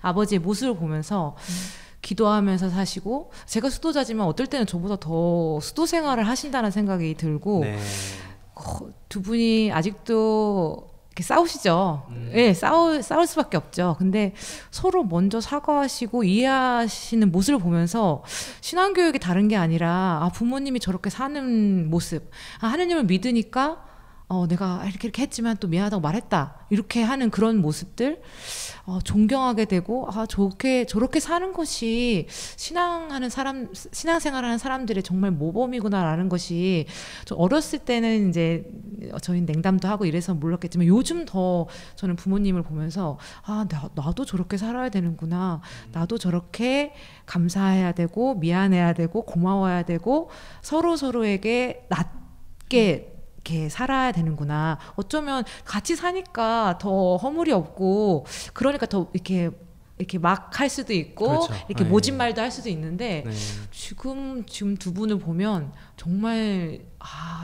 아버지의 모습을 보면서 기도하면서 사시고, 제가 수도자지만 어떨 때는 저보다 더 수도 생활을 하신다는 생각이 들고 네. 두 분이 아직도 이렇게 싸우시죠. 네, 싸울 수밖에 없죠. 근데 서로 먼저 사과하시고 이해하시는 모습을 보면서 신앙교육이 다른 게 아니라 부모님이 저렇게 사는 모습, 하느님을 믿으니까 내가 이렇게 했지만 또 미안하다고 말했다, 이렇게 하는 그런 모습들 존경하게 되고, 저렇게 사는 것이 신앙생활하는 사람들의 정말 모범이구나라는 것이, 저 어렸을 때는 이제 저희는 냉담도 하고 이래서 몰랐겠지만 요즘 더 저는 부모님을 보면서 나도 저렇게 살아야 되는구나, 나도 저렇게 감사해야 되고 미안해야 되고 고마워야 되고 서로에게 낮게 이렇게 살아야 되는구나. 어쩌면 같이 사니까 더 허물이 없고 그러니까 더 이렇게 막 할 수도 있고, 그렇죠. 이렇게 모진 말도 할 수도 있는데, 네. 지금 두 분을 보면 정말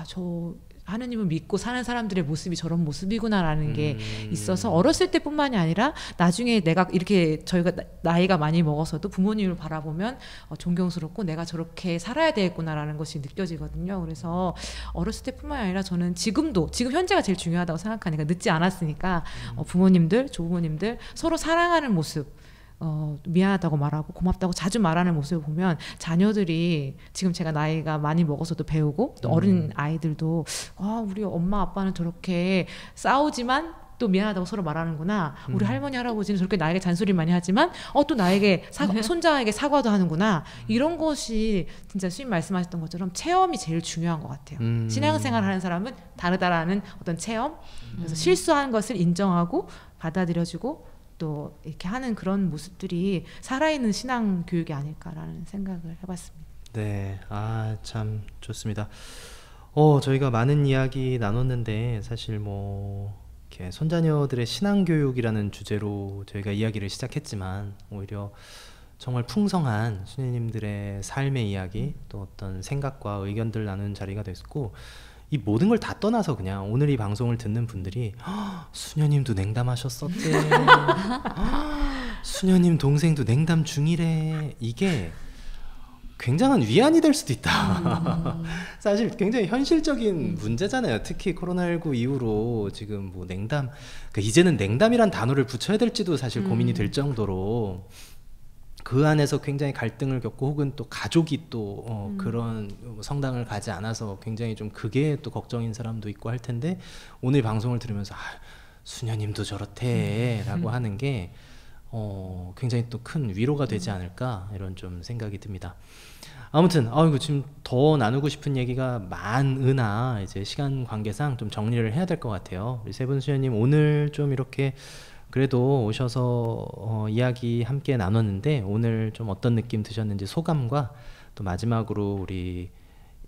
저 하느님을 믿고 사는 사람들의 모습이 저런 모습이구나라는 게 있어서, 어렸을 때뿐만이 아니라 나중에 내가 이렇게, 저희가 나이가 많이 먹어서도 부모님을 바라보면 존경스럽고 내가 저렇게 살아야 되겠구나라는 것이 느껴지거든요. 그래서 어렸을 때뿐만이 아니라 저는 지금 현재가 제일 중요하다고 생각하니까, 늦지 않았으니까 부모님들, 조부모님들 서로 사랑하는 모습, 미안하다고 말하고 고맙다고 자주 말하는 모습을 보면 자녀들이, 지금 제가 나이가 많이 먹어서도 배우고, 또 어린 아이들도 우리 엄마 아빠는 저렇게 싸우지만 또 미안하다고 서로 말하는구나, 우리 할머니 할아버지는 저렇게 나에게 잔소리 많이 하지만 또 나에게 손자에게 사과도 하는구나, 이런 것이 진짜 스님 말씀하셨던 것처럼 체험이 제일 중요한 것 같아요. 신앙생활 하는 사람은 다르다라는 어떤 체험, 그래서 실수한 것을 인정하고 받아들여주고 또 이렇게 하는 그런 모습들이 살아있는 신앙 교육이 아닐까라는 생각을 해봤습니다. 네, 참 좋습니다. 저희가 많은 이야기 나눴는데, 사실 이렇게 손자녀들의 신앙 교육이라는 주제로 저희가 이야기를 시작했지만, 오히려 정말 풍성한 수녀님들의 삶의 이야기, 또 어떤 생각과 의견들 나누는 자리가 됐고, 이 모든 걸 다 떠나서 그냥 오늘 이 방송을 듣는 분들이 수녀님도 냉담하셨었대, 수녀님 동생도 냉담 중이래, 이게 굉장한 위안이 될 수도 있다. 사실 굉장히 현실적인 문제잖아요. 특히 코로나19 이후로 지금 냉담, 그러니까 이제는 냉담이란 단어를 붙여야 될지도 사실 고민이 될 정도로 그 안에서 굉장히 갈등을 겪고, 혹은 또 가족이 또 그런 성당을 가지 않아서 굉장히 좀 그게 또 걱정인 사람도 있고 할 텐데, 오늘 방송을 들으면서 수녀님도 저렇대 라고 하는 게 굉장히 또 큰 위로가 되지 않을까, 이런 좀 생각이 듭니다. 아무튼 지금 더 나누고 싶은 얘기가 많으나 이제 시간 관계상 좀 정리를 해야 될 것 같아요. 우리 세 분 수녀님 오늘 좀 이렇게 그래도 오셔서 이야기 함께 나눴는데, 오늘 좀 어떤 느낌 드셨는지 소감과, 또 마지막으로 우리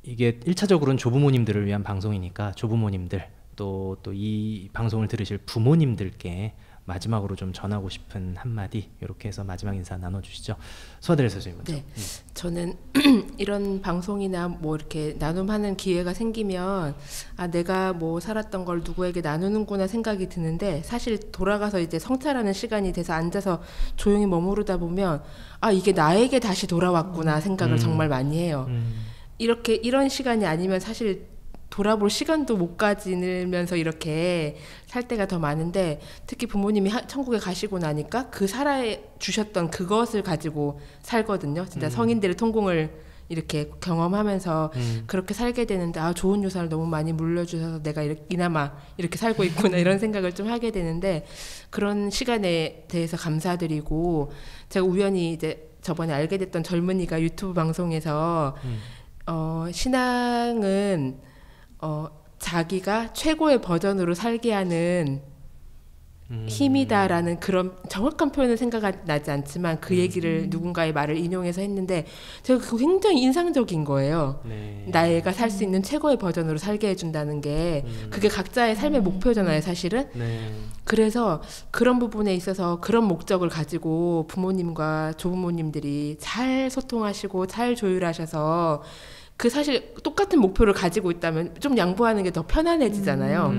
이게 1차적으로는 조부모님들을 위한 방송이니까 조부모님들, 또 이 방송을 들으실 부모님들께 마지막으로 좀 전하고 싶은 한마디, 이렇게 해서 마지막 인사 나눠주시죠. 소아드레 선생님 먼저. 네, 저는 이런 방송이나 이렇게 나눔하는 기회가 생기면 내가 살았던 걸 누구에게 나누는구나 생각이 드는데, 사실 돌아가서 이제 성찰하는 시간이 돼서 앉아서 조용히 머무르다 보면 이게 나에게 다시 돌아왔구나 생각을 정말 많이 해요. 이런 시간이 아니면 사실 돌아볼 시간도 못 가지면서 이렇게 살 때가 더 많은데, 특히 부모님이 천국에 가시고 나니까 그 살아주셨던 그것을 가지고 살거든요. 진짜 성인들의 통공을 이렇게 경험하면서 그렇게 살게 되는데, 좋은 유산을 너무 많이 물려주셔서 내가 이나마 이렇게 살고 있구나, 이런 생각을 좀 하게 되는데, 그런 시간에 대해서 감사드리고, 제가 우연히 이제 저번에 알게 됐던 젊은이가 유튜브 방송에서 신앙은 자기가 최고의 버전으로 살게 하는 힘이다라는 그런 정확한 표현은 생각나지 않지만 그 얘기를 누군가의 말을 인용해서 했는데, 제가 그거 굉장히 인상적인 거예요. 네. 나애가 살 수 있는 최고의 버전으로 살게 해준다는 게 그게 각자의 삶의 목표잖아요, 사실은. 네. 그래서 그런 부분에 있어서 그런 목적을 가지고 부모님과 조부모님들이 잘 소통하시고 잘 조율하셔서 그 사실 똑같은 목표를 가지고 있다면 좀 양보하는 게 더 편안해지잖아요.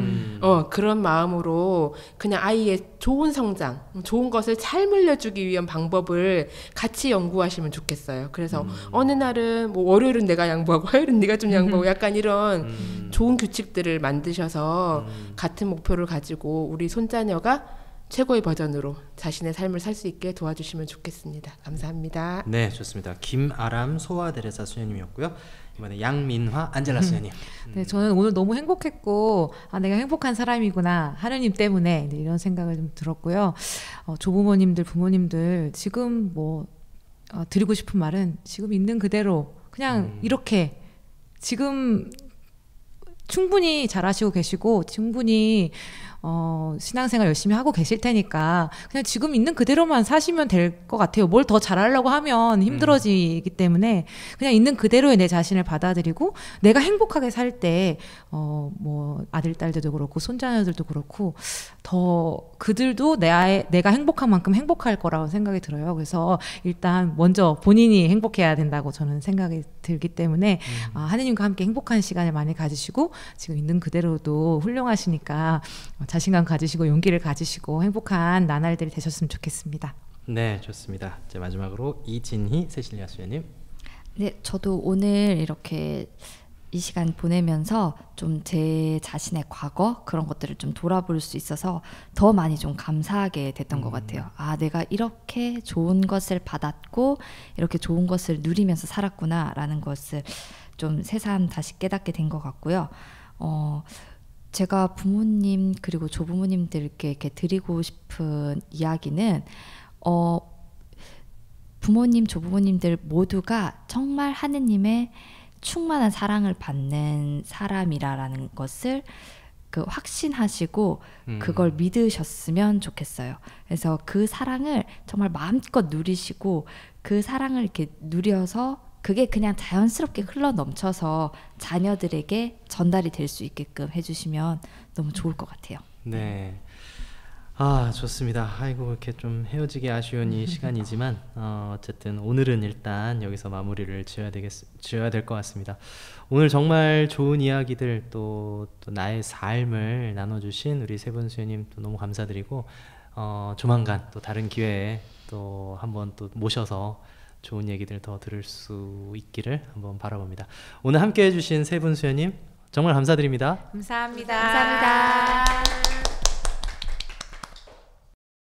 그런 마음으로 그냥 아이의 좋은 성장, 좋은 것을 잘 물려주기 위한 방법을 같이 연구하시면 좋겠어요. 그래서 어느 날은 뭐 월요일은 내가 양보하고 화요일은 네가 좀 양보하고 약간 이런 좋은 규칙들을 만드셔서 같은 목표를 가지고 우리 손자녀가 최고의 버전으로 자신의 삶을 살 수 있게 도와주시면 좋겠습니다. 감사합니다. 네, 좋습니다. 김아람 소아데레사 수녀님이었고요. 이번에 양민화 안젤라 수녀님. 네, 저는 오늘 너무 행복했고 내가 행복한 사람이구나 하느님 때문에 이런 생각을 좀 들었고요. 조부모님들, 부모님들 지금 뭐 드리고 싶은 말은 지금 있는 그대로 그냥 이렇게 지금 충분히 잘하시고 계시고 충분히 신앙생활 열심히 하고 계실 테니까 그냥 지금 있는 그대로만 사시면 될 것 같아요. 뭘 더 잘하려고 하면 힘들어지기 때문에 그냥 있는 그대로의 내 자신을 받아들이고 내가 행복하게 살 때 뭐 아들, 딸들도 그렇고 손자녀들도 그렇고 더 그들도 내가 행복한 만큼 행복할 거라고 생각이 들어요. 그래서 일단 먼저 본인이 행복해야 된다고 저는 생각이 들기 때문에 하느님과 함께 행복한 시간을 많이 가지시고 지금 있는 그대로도 훌륭하시니까 자신감 가지시고 용기를 가지시고 행복한 나날들이 되셨으면 좋겠습니다. 네, 좋습니다. 이제 마지막으로 이진희 세실리아 수녀님. 네, 저도 오늘 이렇게 이 시간 보내면서 좀 제 자신의 과거 그런 것들을 좀 돌아볼 수 있어서 더 많이 좀 감사하게 됐던 것 같아요. 내가 이렇게 좋은 것을 받았고 이렇게 좋은 것을 누리면서 살았구나라는 것을 좀 새삼 다시 깨닫게 된 것 같고요. 제가 부모님 그리고 조부모님들께 이렇게 드리고 싶은 이야기는 부모님, 조부모님들 모두가 정말 하느님의 충만한 사랑을 받는 사람이라는 것을 확신하시고 그걸 믿으셨으면 좋겠어요. 그래서 그 사랑을 정말 마음껏 누리시고 그 사랑을 이렇게 누려서 그게 그냥 자연스럽게 흘러 넘쳐서 자녀들에게 전달이 될 수 있게끔 해주시면 너무 좋을 것 같아요. 네. 좋습니다. 아이고 이렇게 좀 헤어지기 아쉬운 이 시간이지만 어쨌든 오늘은 일단 여기서 마무리를 지어야 될 것 같습니다. 오늘 정말 좋은 이야기들 또 나의 삶을 나눠주신 우리 세 분 수녀님 또 너무 감사드리고 조만간 또 다른 기회에 또 한번 또 모셔서 좋은 얘기들 더 들을 수 있기를 한번 바라봅니다. 오늘 함께 해주신 세 분 수녀님 정말 감사드립니다. 감사합니다. 감사합니다.